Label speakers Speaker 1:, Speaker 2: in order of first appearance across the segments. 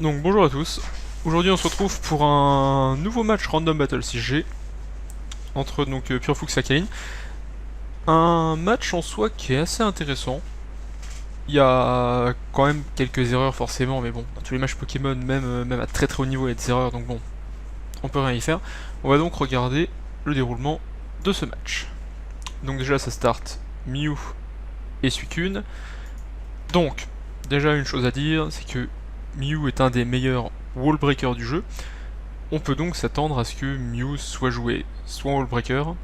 Speaker 1: Donc bonjour à tous, aujourd'hui on se retrouve pour un nouveau match Random Battle 6G entre donc Purefux et Akaline. Un match en soi qui est assez intéressant. Il y a quand même quelques erreurs forcément, mais bon, dans tous les matchs Pokémon, même à très très haut niveau, il y a des erreurs, donc bon, on peut rien y faire. On va donc regarder le déroulement de ce match. Donc déjà ça start Mew et Suicune. Donc, déjà une chose à dire, c'est que Mew est un des meilleurs wall breakers du jeu. On peut donc s'attendre à ce que Mew soit joué soit en wall breaker,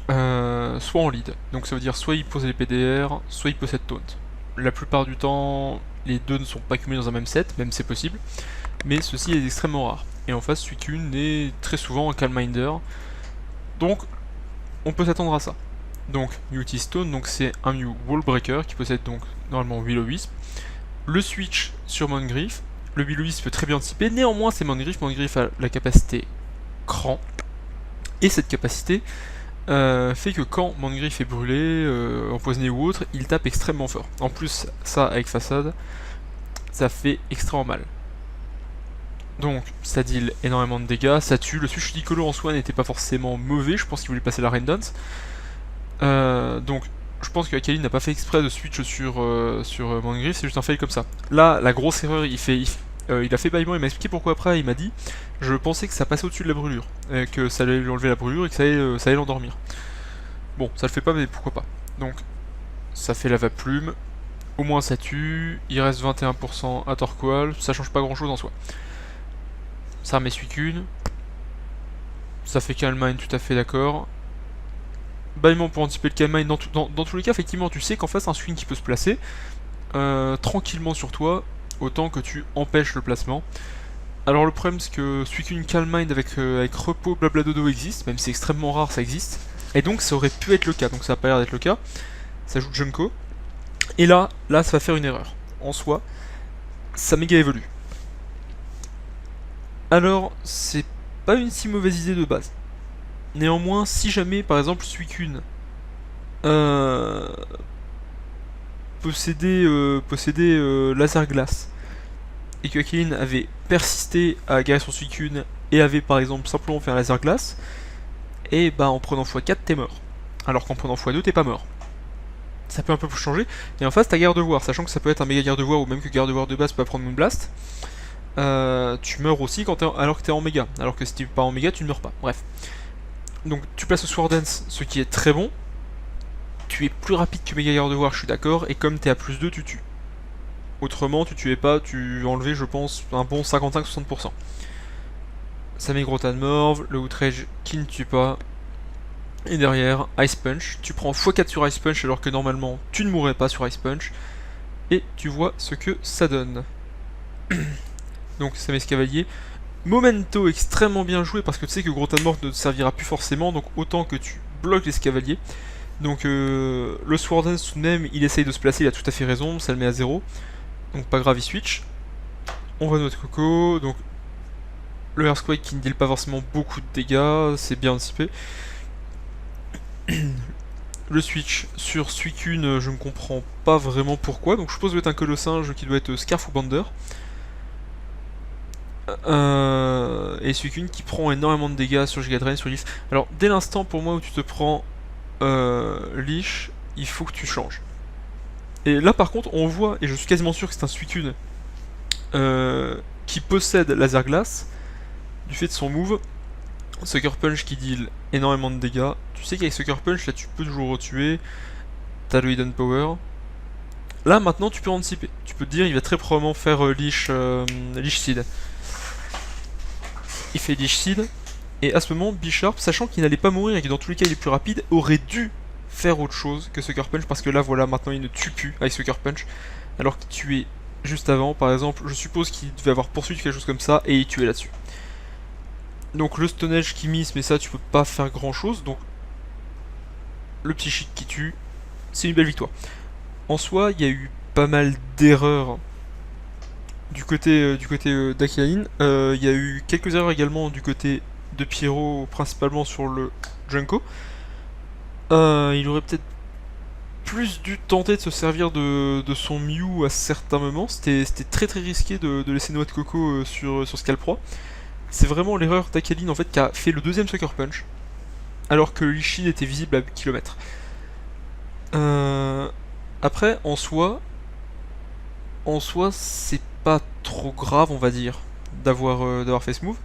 Speaker 1: soit en lead. Donc ça veut dire soit il pose les PDR, soit il possède taunt. La plupart du temps, les deux ne sont pas cumulés dans un même set, même c'est possible, mais ceci est extrêmement rare. Et en face, Suicune est très souvent un Calm-Minder, donc on peut s'attendre à ça. Donc Mewtwo Stone, donc c'est un Mew wall breaker qui possède donc normalement Will-O-Wisp. Le switch sur Mongriffe, le Will-O-Wisp peut très bien anticiper, néanmoins c'est Mongriffe a la capacité cran, et cette capacité fait que quand Mongriffe est brûlé, empoisonné ou autre, il tape extrêmement fort. En plus, ça avec façade, ça fait extrêmement mal. Donc, ça deal énormément de dégâts, ça tue. Le switch Dicolo en soi n'était pas forcément mauvais, je pense qu'il voulait passer la Rain Dance. Donc, je pense que Akaline n'a pas fait exprès de switch sur Mongriffe, c'est juste un fail comme ça. Là, la grosse erreur, il a fait bâillement, il m'a expliqué pourquoi après, il m'a dit je pensais que ça passait au-dessus de la brûlure, que ça allait lui enlever la brûlure et que ça allait l'endormir. Bon, ça le fait pas, mais pourquoi pas. Donc, ça fait la plume, au moins ça tue, il reste 21% à Torqual, ça change pas grand-chose en soi. Ça remet Suicune, ça fait Calm Mind, tout à fait d'accord. Bâillement pour anticiper le Calm Mind, dans tous les cas, effectivement, tu sais qu'en face, un Suicune qui peut se placer tranquillement sur toi, autant que tu empêches le placement. Alors le problème c'est que Suicune Calm Mind avec repos blabladodo existe, même si c'est extrêmement rare, ça existe. Et donc ça aurait pu être le cas, donc ça a pas l'air d'être le cas. Ça joue Junko. Et là, ça va faire une erreur. En soi, ça méga évolue. Alors, c'est pas une si mauvaise idée de base. Néanmoins, si jamais, par exemple, Suicune possédait Laser Glace, et que Akaline avait persisté à garer son Suicune, et avait par exemple simplement fait un Laser Glace, et bah en prenant x4 t'es mort. Alors qu'en prenant x2 t'es pas mort. Ça peut un peu plus changer. Et en face t'as Gardevoir, sachant que ça peut être un méga Gardevoir ou même que Gardevoir de base peut prendre Moonblast. Tu meurs aussi alors que t'es en méga. Alors que si t'es pas en méga tu ne meurs pas. Bref. Donc tu places au Sword Dance, ce qui est très bon. Tu es plus rapide que méga Gardevoir, je suis d'accord. Et comme t'es à plus 2 tu tues. Autrement tu tuais pas, tu enlevais je pense un bon 55-60%. Ça met Grotan Morve, le Outrage qui ne tue pas. Et derrière, Ice Punch. Tu prends x4 sur Ice Punch alors que normalement tu ne mourrais pas sur Ice Punch. Et tu vois ce que ça donne. Donc ça met ce cavalier. Momento extrêmement bien joué parce que tu sais que Grotan Morph ne te servira plus forcément, donc autant que tu bloques les cavaliers. Donc le Sword Dance tout de même, il essaye de se placer, il a tout à fait raison, ça le met à 0. Donc pas grave, il switch. On va notre Coco, donc le Earthquake qui ne deal pas forcément beaucoup de dégâts, c'est bien anticipé. Le switch sur Suicune, je ne comprends pas vraiment pourquoi, donc je suppose que ça doit être un Colossinge qui doit être Scarf ou Bander. Et Suicune qui prend énormément de dégâts sur Giga Drain, sur Leaf. Alors dès l'instant pour moi où tu te prends Leash, il faut que tu changes. Et là par contre on voit, et je suis quasiment sûr que c'est un Suicune qui possède Laser Glace, du fait de son move, Sucker Punch qui deal énormément de dégâts. Tu sais qu'avec Sucker Punch là tu peux toujours retuer, t'as le Hidden Power. Là maintenant tu peux anticiper, tu peux te dire il va très probablement faire Leash Seed. Il fait Leash Seed, et à ce moment, Bisharp, sachant qu'il n'allait pas mourir et que dans tous les cas il est plus rapide, aurait dû faire autre chose que Sucker Punch, parce que là voilà, maintenant il ne tue plus avec Sucker Punch, alors qu'il tuait juste avant, par exemple, je suppose qu'il devait avoir poursuivi quelque chose comme ça, et il tuait là-dessus. Donc le Stone Edge qui miss, mais ça tu peux pas faire grand chose, donc le Psychique qui tue, c'est une belle victoire. En soi, il y a eu pas mal d'erreurs du côté d'Akaline. Il y a eu quelques erreurs également du côté de Pierrot, principalement sur le Junko. Il aurait peut-être plus dû tenter de se servir de son Mew à certains moments. C'était très très risqué de laisser Noix de Coco sur Scalproie. C'est vraiment l'erreur d'Akaline en fait qui a fait le deuxième Sucker Punch, alors que Lichin était visible à kilomètres. Après, en soi c'est pas trop grave, on va dire, d'avoir fait ce move.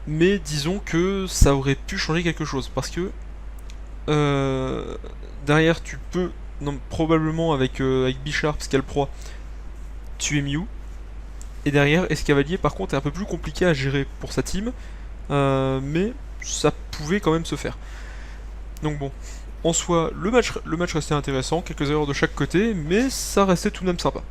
Speaker 1: Mais disons que ça aurait pu changer quelque chose, parce que derrière tu peux, non, probablement avec Bisharp, Scalproie, tuer Mew. Et derrière, Escavalier par contre est un peu plus compliqué à gérer pour sa team, mais ça pouvait quand même se faire. Donc bon, en soi, le match restait intéressant, quelques erreurs de chaque côté, mais ça restait tout de même sympa.